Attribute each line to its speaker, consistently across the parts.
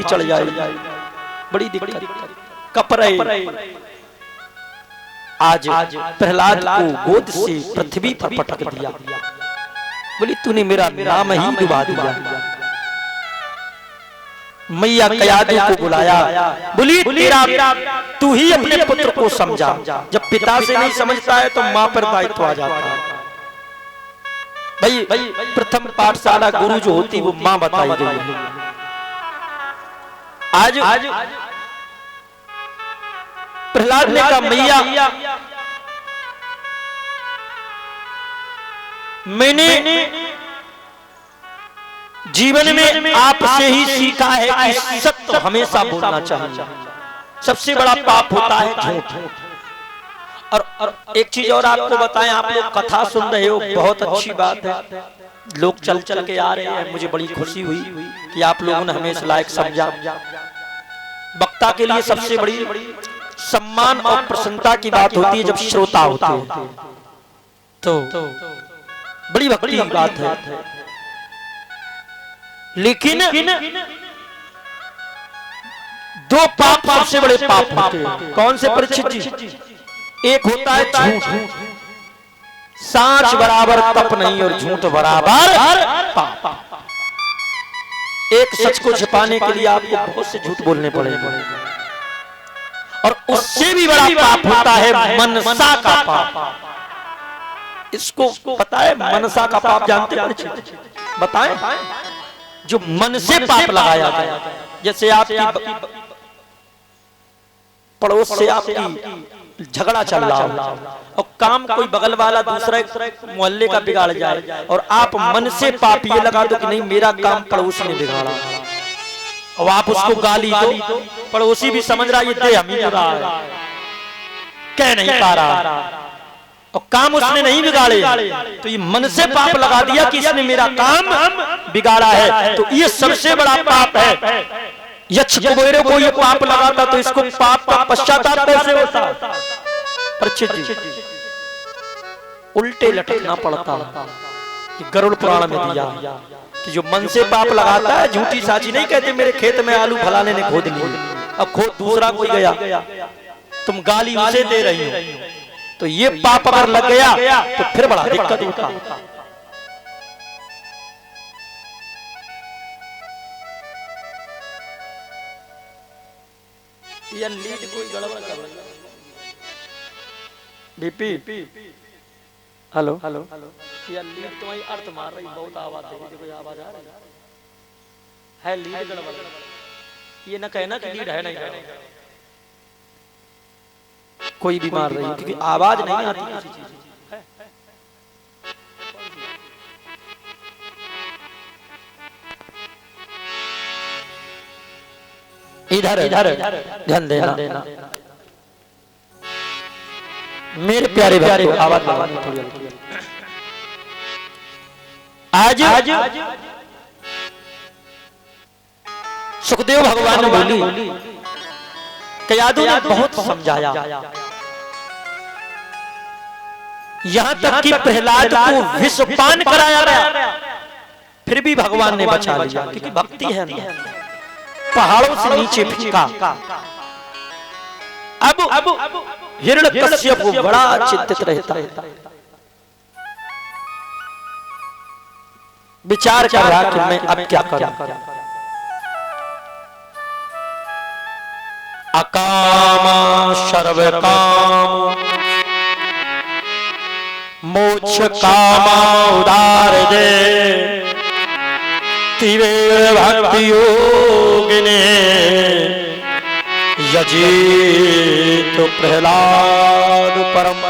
Speaker 1: चढ़ जाए, बड़ी दिक्कत कपरे। आज प्रहलाद को गोद से पृथ्वी पर पटक दिया, बोली तूने मेरा नाम ही डुबा दिया। मैया कयादू को बुलाया, बोली तेरा तू ही अपने पुत्र को समझा, जब पिता से नहीं समझता है तो मां पर दायित्व आ जाता है। भाई प्रथम पाठशाला गुरु जो होती वो मां बताई गई है। आज प्रहलाद ने कहा मैया मैंने जीवन में आपसे ही सीखा है कि सत्य हमेशा बोलना चाहिए। सबसे बड़ा पाप होता है झूठ। और एक चीज और आपको बताएं, आप लोग कथा सुन रहे हो, बहुत अच्छी बात है, लोग चल चल के आ रहे हैं, मुझे बड़ी खुशी हुई कि आप लोगों ने हमें इस लायक समझा। वक्ता के लिए सबसे बड़ी सम्मान और प्रसन्नता की बात होती है जब श्रोता होते हैं, तो बड़ी भक्ति की बात है। लेकिन दो पाप सबसे बड़े पाप होते हैं। कौन से परीक्षित जी? एक होता है झूठ, सांच बराबर तप नहीं और झूठ बराबर पाप। एक सच को छिपाने के लिए आपको बहुत से झूठ बोलने पड़ेंगे, और उससे भी बड़ा पाप होता है मनसा का पाप। इसको पता है मनसा का पाप जानते हैं? बताएं। जो मन से पाप लगाया जाए, जैसे आपकी पड़ोस से आपकी झगड़ा चल रहा हो और काम कोई बगल वाला दूसरा मोहल्ले का बिगाड़ जाए, और आप मन से पाप ये लगा दो कि नहीं मेरा काम पड़ोसी ने बिगाड़ा, और आप उसको गाली दो, पड़ोसी भी समझ रहा ये दे हम ही रहा है, कह नहीं पा रहा, और काम उसने नहीं बिगाड़े, तो ये मन से पाप लगा दिया कि इसने मेरा काम बिगाड़ा है। तो ये सबसे बड़ा पाप है। यक्ष कुबेर को ये पाप लगाता तो इसको पाप का पश्चाताप कैसे होता? परीक्षित जी उल्टे लटकना पड़ता। गरुड़ पुराण में दिया कि जो मन से पाप लगाता है, झूठी साची नहीं कहते मेरे खेत में आलू फलाने ने खोद ली, अब खोद दूसरा कोई गया, तुम गाली उसे दे रही हो, तो ये पाप अगर लग गया तो फिर बड़ा दिक्कत होता। ये लीड कोई गड़बड़ कर रहा है। बीपी हेलो हेलो, ये लीड तुम्हारी अर्थ मार रही, बहुत आवाज दे रही, कोई आवाज आ रही है? लीड गड़बड़, ये ना कहना कि लीड है नहीं है, कोई भी मार रही है, क्योंकि आवाज नहीं आती किसी चीज। इधर ध्यान देना, मेरे प्यारे प्यारे आवाज थोड़ी। आज सुखदेव भगवान ने बोली, कयादू ने बहुत समझाया, यहां तक कि प्रहलाद को विषपान कराया गया, फिर भी भगवान ने बचा लिया, क्योंकि भक्ति है ना, पहाड़ों से नीचे फेंका। अब हिरण्यकश्यप को बड़ा चिंतित रहता है, विचार कर रहा कि मैं अब क्या करूं। अकामा सर्वकाम मोक्ष कामा उदार दे, तिवे भक्ति योगिने यजित प्रहलाद परम।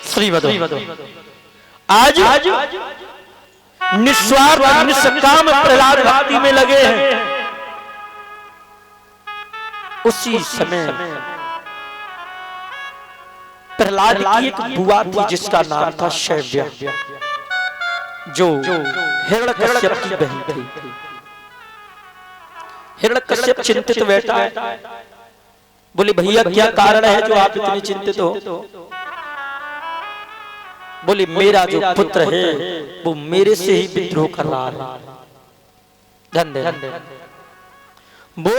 Speaker 1: श्रीमद् आज निस्वार्थ निष्काम प्रहलाद भक्ति में लगे हैं। उसी समय प्रहलाद की एक बुआ थी जिसका नाम था शैव्या, जो हिरण्यकश्यप की बहन थी। हिरण्यकश्यप चिंतित बैठा है, बोले भैया क्या कारण है जो आप इतने चिंतित हो? बोले मेरा जो पुत्र है वो मेरे से ही विद्रोह कर रहा है। धन्य वो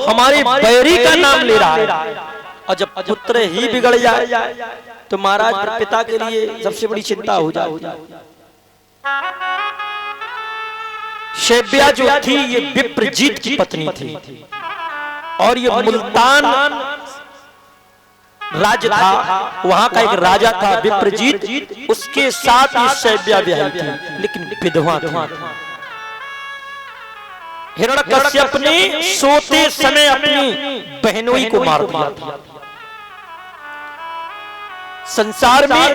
Speaker 1: हमारे बैरी का नाम ले रहा है। और जब पुत्र ही बिगड़ जाए तो महाराज पिता के लिए सबसे बड़ी चिंता हो जाती। शैब्या जो थी ये विप्रजीत की पत्नी थी और ये मुल्तान राज्य था, वहां का एक राजा था विप्रजीत, उसके साथ ये शैब्या ब्याही थी, लेकिन विधवा थी। हिरण्यकश्यप ने सोते समय अपनी बहनोई को मार दिया था। संसार में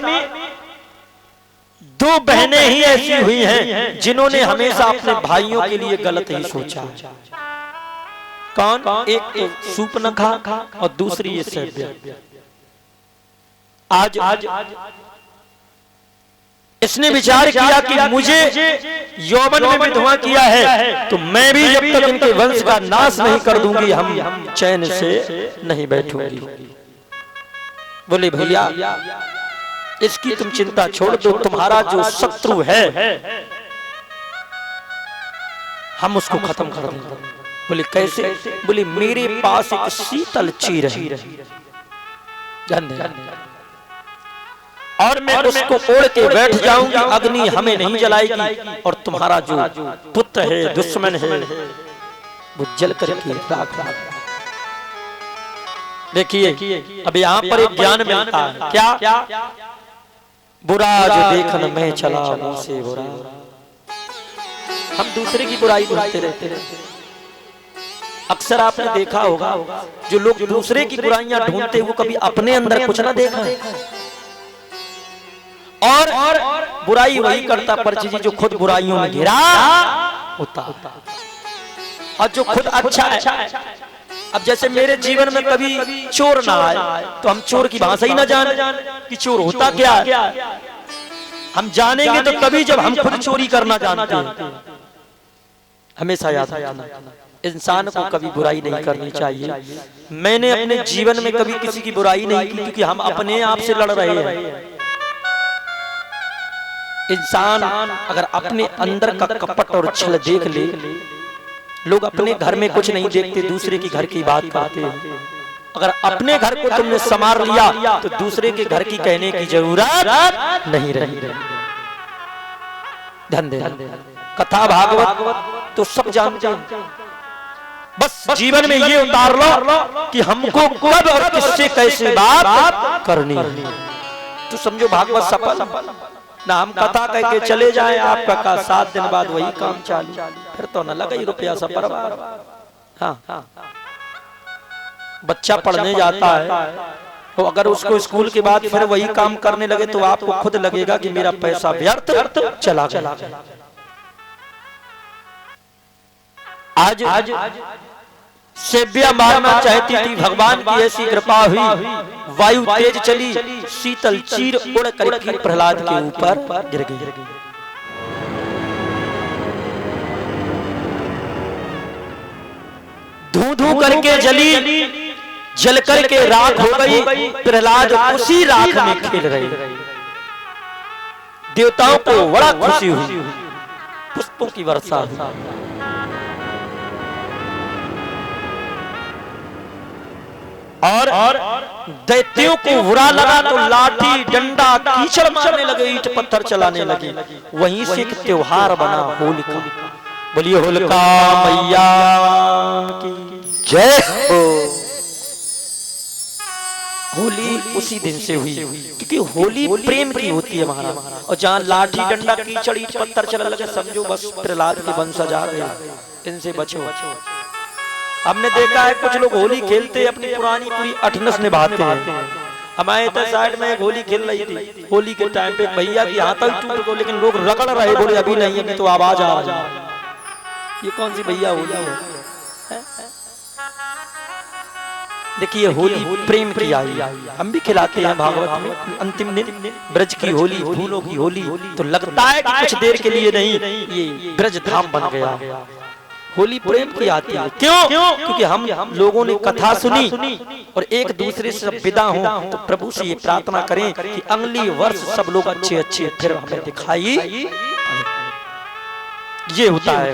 Speaker 1: दो बहनें ही ऐसी हुई हैं जिन्होंने हमेशा अपने भाइयों के लिए गलत ही सोचा। कौन? एक तो सूर्पनखा और दूसरी ये शैब्या। आज इसने विचार किया कि मुझे यौवन में विधवा किया है तो मैं भी जब तक इनके वंश का नाश नहीं कर दूंगी हम चैन से नहीं बैठूंगी। बोले भैया इसकी तुम चिंता छोड़ दो, तुम्हारा जो शत्रु है हम उसको खत्म कर देंगे। बोले कैसे? बोले मेरे पास एक शीतल चीर है और मैं उसको ओढ़ के बैठ जाऊंगी, अग्नि हमें नहीं जलाएगी और तुम्हारा जो पुत्र है दुश्मन है वो जल करके राख। देखिए अब यहाँ पर एक ज्ञान मिलता है। क्या? बुरा जो देखन में चला मुझसे बुरा। हम दूसरे की बुराई ढूंढते रहते हैं। अक्सर आपने देखा होगा जो लोग दूसरे की बुराइयां ढूंढते वो कभी अपने अंदर कुछ ना देखा और बुराई वही करता परचिजी जो खुद बुराइयों में घिरा होता और जो खुद अच्छा है। अब जैसे मेरे जीवन में कभी चोर ना आए तो हम चोर की भाषा ही ना जाने कि चोर होता क्या है। हम जानेंगे तो कभी जब हम खुद चोरी करना जानते हैं। हमेशा याद रखना इंसान को कभी बुराई नहीं करनी चाहिए। मैंने अपने जीवन में कभी किसी की बुराई नहीं की क्योंकि हम अपने आप से लड़ रहे हैं। इंसान अगर अपने अंदर का कपट और छल देख ले, लोग अपने घर में कुछ नहीं देखते, दूसरे के घर की बात करते हैं। अगर अपने घर को तुमने संवार लिया तो दूसरे के घर की कहने की जरूरत नहीं रही। धन्य कथा भागवत तो सब जानते हैं, बस जीवन में ये उतार लो कि हमको कब और किससे कैसे बात करनी है तो समझो भागवत सफल। ना हम कथा कह के चले जाएं आपका का 7 दिन बाद वही काम चालू, फिर तो न लगा ही रुपया सब बर्बाद। हाँ बच्चा पढ़ने जाता है तो अगर उसको स्कूल के बाद फिर वही काम करने लगे तो आपको खुद लगेगा कि मेरा पैसा व्यर्थ चला गया। आज शैब्या मारना चाहती थी, भगवान की ऐसी कृपा हुई, वायु तेज चली, शीतल चीर उड़ करके प्रहलाद के ऊपर गिर गई। धू धू करके जली, जल करके राख हो गई। प्रहलाद उसी राख में खेल रहे। देवताओं को बड़ा खुशी हुई, पुष्पों की वर्षा हुई। और दैत्यों को बुरा लगा तो लाठी डंडा कीचड़ मारने लगे, ईंट पत्थर चलाने लगे। वहीं से एक त्योहार बना होलिका। बोलिए होलिका मैया की जय हो। होली उसी दिन से हुई क्योंकि होली प्रेम की होती है महाराज। और जहाँ लाठी डंडा कीचड़ ईंट पत्थर चलने लगे समझो बस प्रहलाद के वंशज आ गए, इनसे बचो। हमने देखा है कुछ लोग होली खेलते अपनी पुरानी पूरी अठनस निभाते हैं। हमारे इधर साइड में एक होली खेल रही थी, होली के टाइम पे भैया की हाथ टूट गई, लेकिन लोग रगड़ रहे, बोले अभी नहीं है तो आवाज आ रही है। ये कौन सी भैया होली है? देखिए होली प्रेम की आई, हम भी खिलाते हैं भागवत में। अंतिम दिन ब्रज की होली, फूलों की होली, तो लगता है कि कुछ देर के लिए नहीं ये ब्रज धाम बन गया। होली प्रेम की आती है। क्यों? क्योंकि हम लोगों ने कथा सुनी और एक दूसरे से विदा हो, तो प्रभु से ये प्रार्थना करें कि अगली वर्ष सब लोग अच्छे अच्छे फिर हमें दिखाई। ये होता है।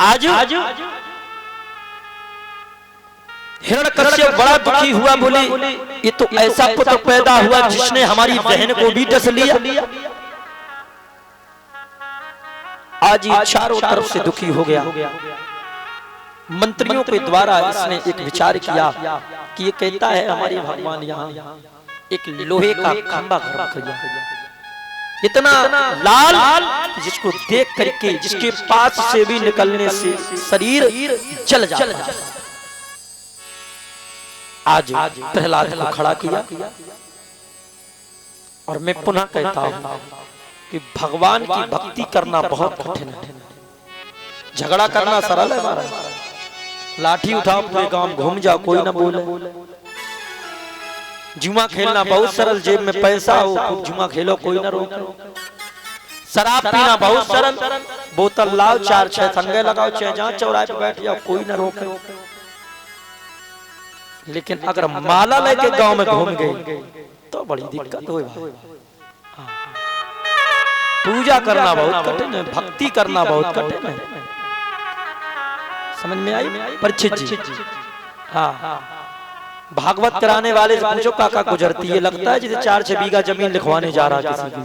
Speaker 1: आज हिरण्यकश्यप बड़ा दुखी हुआ, बोले ये तो ऐसा पुत्र पैदा हुआ जिसने हमारी बहन को भी डस लिया। आज ये चारों तरफ से दुखी हो गया। मंत्रियों के द्वारा इसने एक विचार किया कि ये कहता है हमारे भगवान यहाँ एक लोहे का खंभा घर रख दिया, इतना लाल जिसको देख करके जिसके पास से भी निकलने से शरीर जल जाता है। आज प्रहलाद को खड़ा किया और मैं पुनः कहता हूं कि भगवान की भक्ति करना बहुत कठिन है। झगड़ा करना सरल है महाराज, लाठी उठाओ पूरे गांव घूम जाओ कोई ना बोले। जुआ खेलना बहुत सरल, जेब में पैसा हो खूब जुआ खेलो कोई ना रोके। शराब पीना बहुत सरल, बोतल लाओ 4-6 संगे लगाओ, चाहे जहां चौराहे पे बैठ जाओ कोई ना रोके। लेकिन अगर माला लेके गांव में घूम गए तो बड़ी दिक्कत हो। पूजा करना बहुत कठिन है, भक्ति करना बहुत कठिन है। समझ में आई परीक्षित जी? हाँ, भागवत कराने वाले से पूछो काका गुजरती है, लगता है जैसे 4-6 बीघा जमीन लिखवाने जा रहा है किसी की।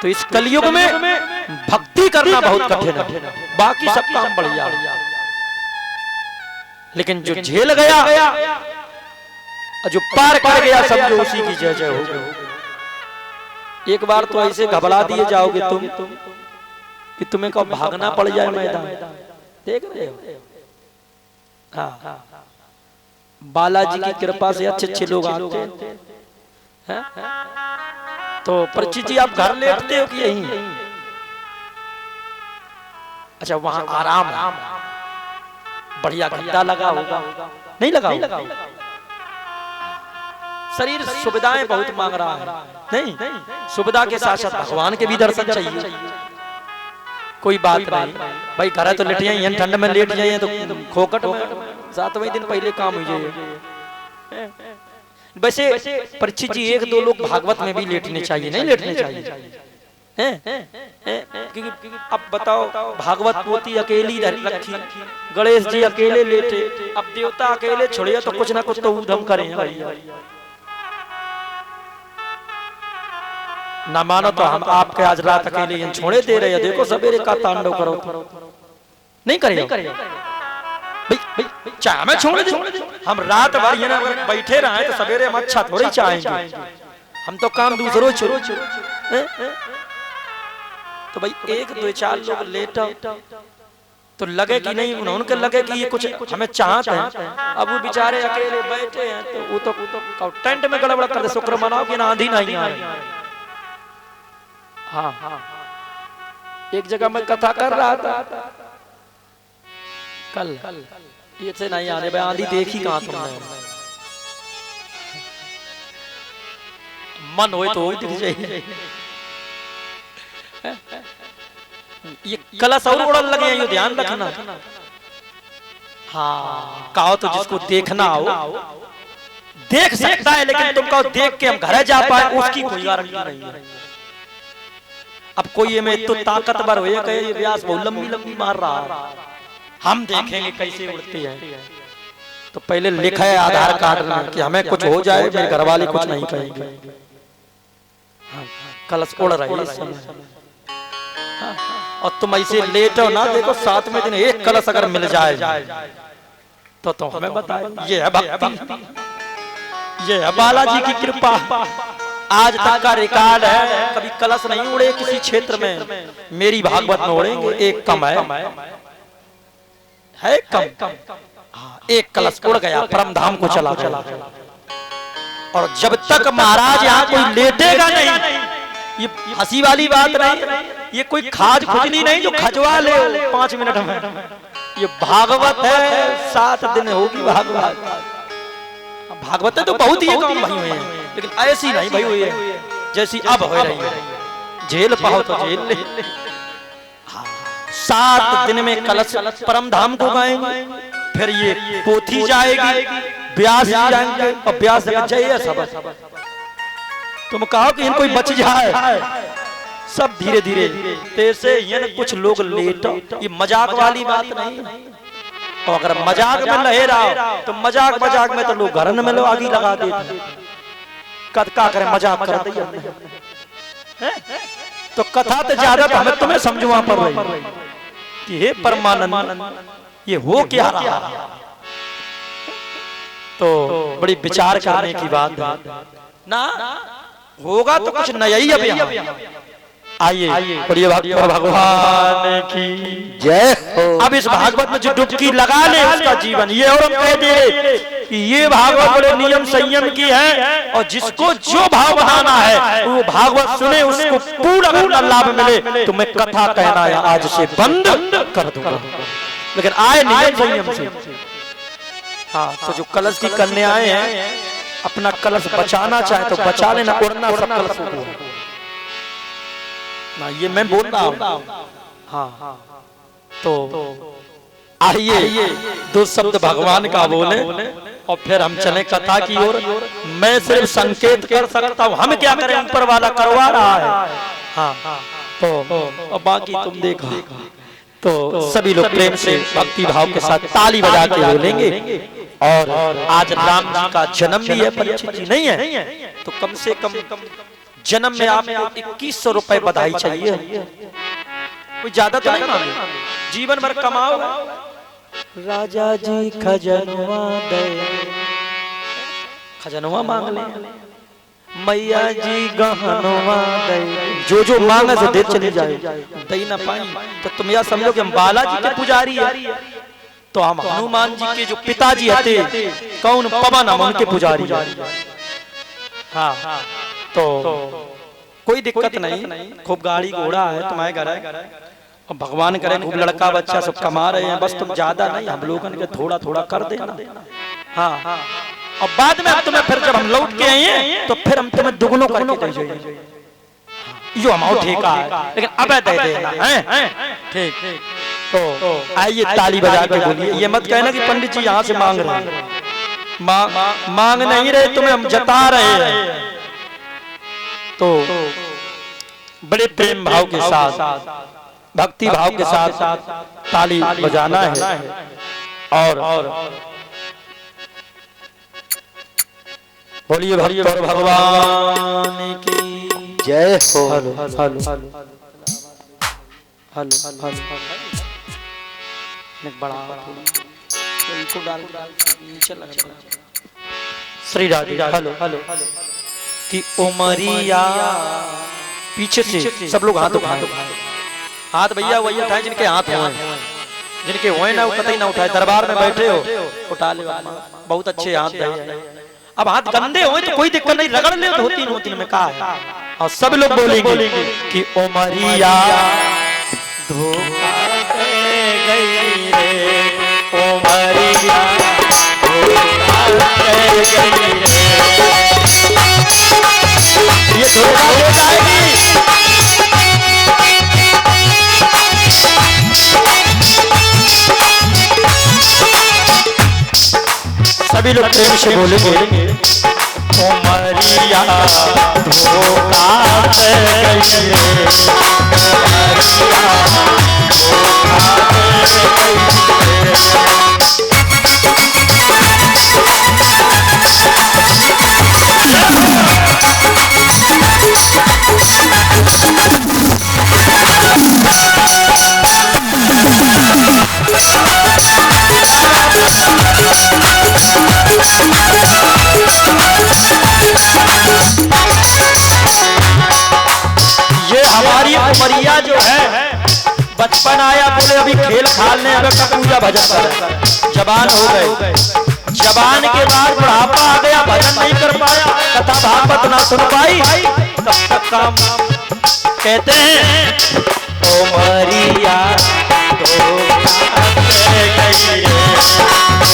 Speaker 1: तो इस कलयुग में भक्ति करना बहुत कठिन है, बाकी सब काम बढ़िया। लेकिन जो झेल गया, जो पार कर गया, सब जो उसी की जय जय हो गई। एक बार तो ऐसे घबरा दिए जाओगे तुम कि तुम्हें कब भागना पड़ जाए मैदान। देख रहे हो? हाँ, बालाजी की कृपा से अच्छे अच्छे लोग आते हैं। तो परीक्षित जी आप घर लेटते हो कि यहीं? अच्छा, वहां आराम बढ़िया गद्दा लगा होगा, नहीं लगा होगा? शरीर सुविधाएं बहुत मांग रहा है। नहीं, सुविधा के साथ साथ भगवान के भी दर्शन चाहिए। कोई बात नहीं भाई, घर तो लेट जाइए, ठंड में लेट जाइए तो खोकट में 7वें दिन पहले काम हो जाइए। वैसे परीक्षित जी 1-2 लोग भागवत में भी लेटने चाहिए, नहीं लेटने चाहिए हैं? क्योंकि अब बताओ, भागवत पोथी अकेली रखी, गणेश जी अकेले लेटे, अब देवता अकेले छोड़िए तो कुछ ना कुछ तो उधम करें भाई। ना मानो तो हम आपके आज रात अकेले छोड़े दे रहे हैं। देखो सवेरे का तांडव करो, नहीं करेगा भाई, चाहे हमें छोड़ दे, हम रात भर ये ना बैठे रहे तो सवेरे हम अच्छा थोड़ी चाहेंगे, हम तो काम दूसरों छोड़ो। तो भाई 1-2-4 लोग लेट तो लगे कि नहीं, उनके लगे कि ये कुछ हमें चाहते हैं। अब वो बेचारे अकेले बैठे हैं तो वो तो टेंट में गड़बड़ कर दे, शुक्र मनाओ कि आंधी नहीं आए। हाँ, एक जगह मैं कथा कर रहा था कल, ये से नहीं आने भाई, आंधी देखी कहां तुमने? मन हो तो दिख जाए। ये कलश और उड़न लगे हैं, ये ध्यान रखना। हाँ, कहो तो जिसको देखना हो देख सकता है, लेकिन तुम कहो देख के हम घर जा पाए उसकी कोई गारंटी नहीं है। अब कोई में तो ताकतवर हो कहे ये व्यास बहुत लंबी लंबी मार रहा है, हम देखेंगे कैसे उड़ती है। तो पहले लिखा है आधार कार्ड में कि हमें कुछ हो जाए मेरे घर वाले कुछ नहीं कहेंगे। कलश उड़ रही है इस समय, और तुम ऐसे लेट हो ना, देखो 7वें दिन एक कलश अगर मिल जाए तो हमें बताए। ये है भक्ति, ये है बालाजी की कृपा। आज तक का रिकॉर्ड है, कभी कलश नहीं उड़े किसी क्षेत्र में, मेरी भागवत में उड़ेंगे। एक कम है कम, एक कलश उड़ गया, परम धाम को चला गया। और जब तक महाराज यहाँ कोई लेटेगा नहीं, ये हंसी वाली बात नहीं, ये कोई खाज खुजली नहीं जो खजवा ले 5 मिनट में। ये भागवत है, 7 दिन होगी भागवत। भागवत तो बहुत ही कम भई हुई है, लेकिन ऐसी नहीं भई हुई है जैसी अब हो रही है। झेल पाओ तो झेल ले। 7 दिन में कलश परम धाम को गाएंगे, फिर ये पोथी जाएगी, व्यास जी जाएंगे और व्यास जय सब। तुम कहो कि कोई बच जाए, सब धीरे धीरे तैसे ये न कुछ लोग लेट। ये मजाक वाली बात नहीं है। और अगर मजाक में लहे रहा तो मजाक मजाक में तो लोग घर में लो आगी लगा देते। कद का करे मजाक करते तो कथा तो ज्यादा हमें तुम्हें समझवा पड़ रही कि हे परमानंद ये हो क्या रहा। तो बड़ी विचार करने की बात है ना, होगा तो कुछ नया ही। अब आइए प्रिय भगवान की जय हो। अब इस भागवत में जो डुबकी लगा ले उसका जीवन ये, और हम कह दे कि ये भागवत बड़े नियम संयम की है, और जिसको जो भाव बनाना है वो भागवत सुने, उसको पूरा लाभ मिले। तो मैं कथा कहना है आज से बंद कर दूंगा, लेकिन आए नियम संयम से। हाँ, तो जो कलश की कन्याएं हैं अपना कलश बचाना चाहे तो बचा लेना, उड़ना सब कलश को ना, ये मैं बोल रहा हूँ। हाँ, तो आइए 2 शब्द भगवान का बोले और फिर हम चले कथा की ओर। मैं सिर्फ संकेत कर सकता हूँ, हम क्या करें, ऊपर वाला करवा रहा है। हाँ, तो बाकी तुम देखो। तो सभी लोग प्रेम से भक्ति भाव के साथ ताली बजा के बोलेंगे। और आज राम जी का जन्म भी है, परीक्षित जी नहीं है, तो कम से कम जन्म में आपको 2100 रुपए बधाई चाहिए। कोई ज्यादा तो नहीं मांगे, जीवन भर कमाओ। राजा जी खजनवा दे, खजनवा मांग ले, मैया जी गहनवा दे, जो मांगे से दे चली जाए। दई ना पाई तो तुम यह समझो कि हम बालाजी के पुजारी है, तो हम हनुमान जी के जो पिताजी थे कौन पवन, हम उनके पुजारी। हाँ, तो कोई दिक्कत नहीं, खूब गाड़ी घोड़ा है तुम्हारे घर है, और भगवान करे खूब लड़का बच्चा सब कमा रहे हैं, बस तुम ज्यादा नहीं, हम लोगों के थोड़ा थोड़ा कर देना। हाँ, और बाद में तुम्हें फिर जब हम लौट के आए तो फिर हम तुम्हें दुगनों करके दे जाएंगे, यो अमाउंट ठेका है, लेकिन अब दे देना है। ठीक, तो आइए ताली बजा के बोलिए। ये मत कहना कि पंडित जी यहाँ से मांग रहे हैं, मांग नहीं रहे, तुम्हें हम जता रहे हैं। तो बड़े प्रेम भाव के साथ, भक्ति भाव के साथ ताली बजाना है। और बोलिए भगवान की जय हो। हेलो हेलो हेलो, बड़ा इनको डाल नीचे लगा श्री राधे। हेलो हेलो कि उमरिया पीछे से सब लोग हाथ उठाए, हाथ भैया वही उठाए जिनके हाथ हुए, जिनके हुए ना वो कतई ना उठाए। दरबार में बैठे हो उठा ले, बहुत अच्छे हाथ है। अब हाथ गंदे हुए तो कोई दिक्कत नहीं, रगड़ ले, होती में कहा है। और सब लोग बोलेंगे कि उमरिया धोखा दे गई रे, उमरिया धोखा दे गई रे, ये धोखा हो जाएगी। सभी लोग प्रेम से बोलेंगे उमरिया धोखा दे गई रे, उमरिया धोखा दे गई रे। ये हमारी उमरिया जो है, बचपन आया बोले अभी खेल खालने, अगर का पूजा भजन कर, जवान हो गए, जवान के बाद बुढ़ापा आ गया, भजन नहीं कर पाया, कथा भागवत ना सुन पाई, तब तक काम कहते हैं उमरिया धोखा दे गई रे,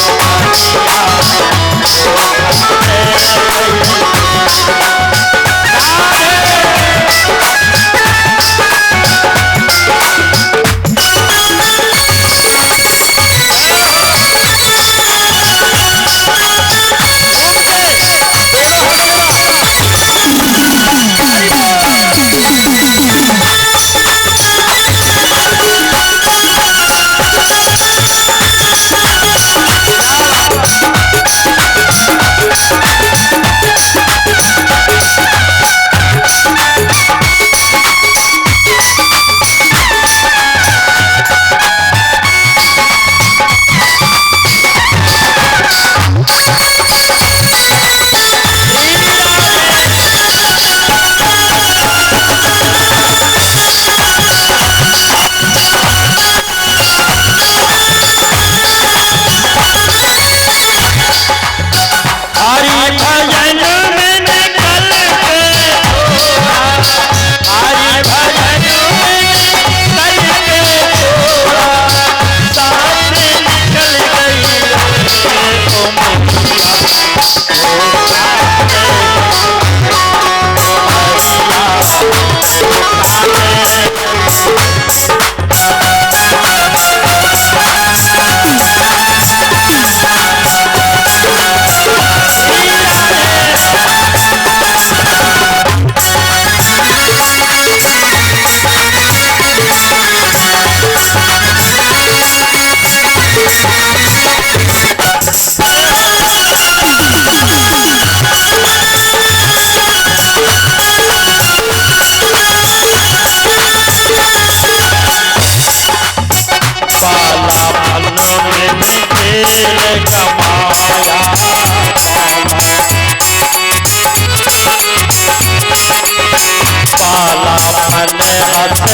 Speaker 1: उमरिया धोखा दे गई रे।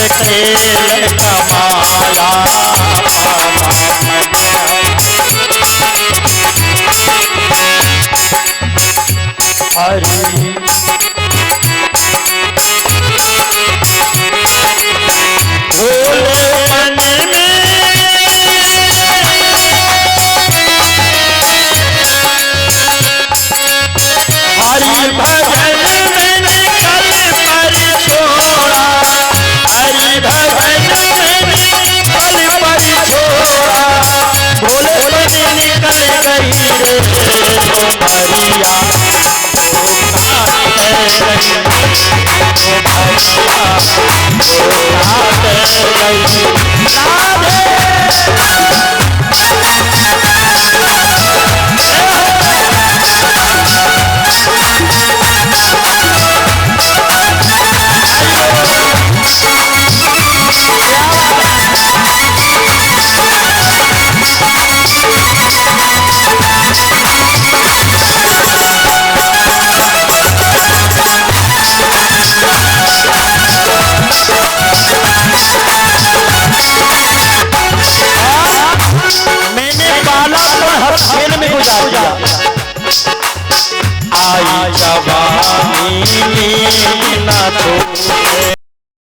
Speaker 1: खेल कमाया हरी खेल में गुजार दिया आई जवानी ना तो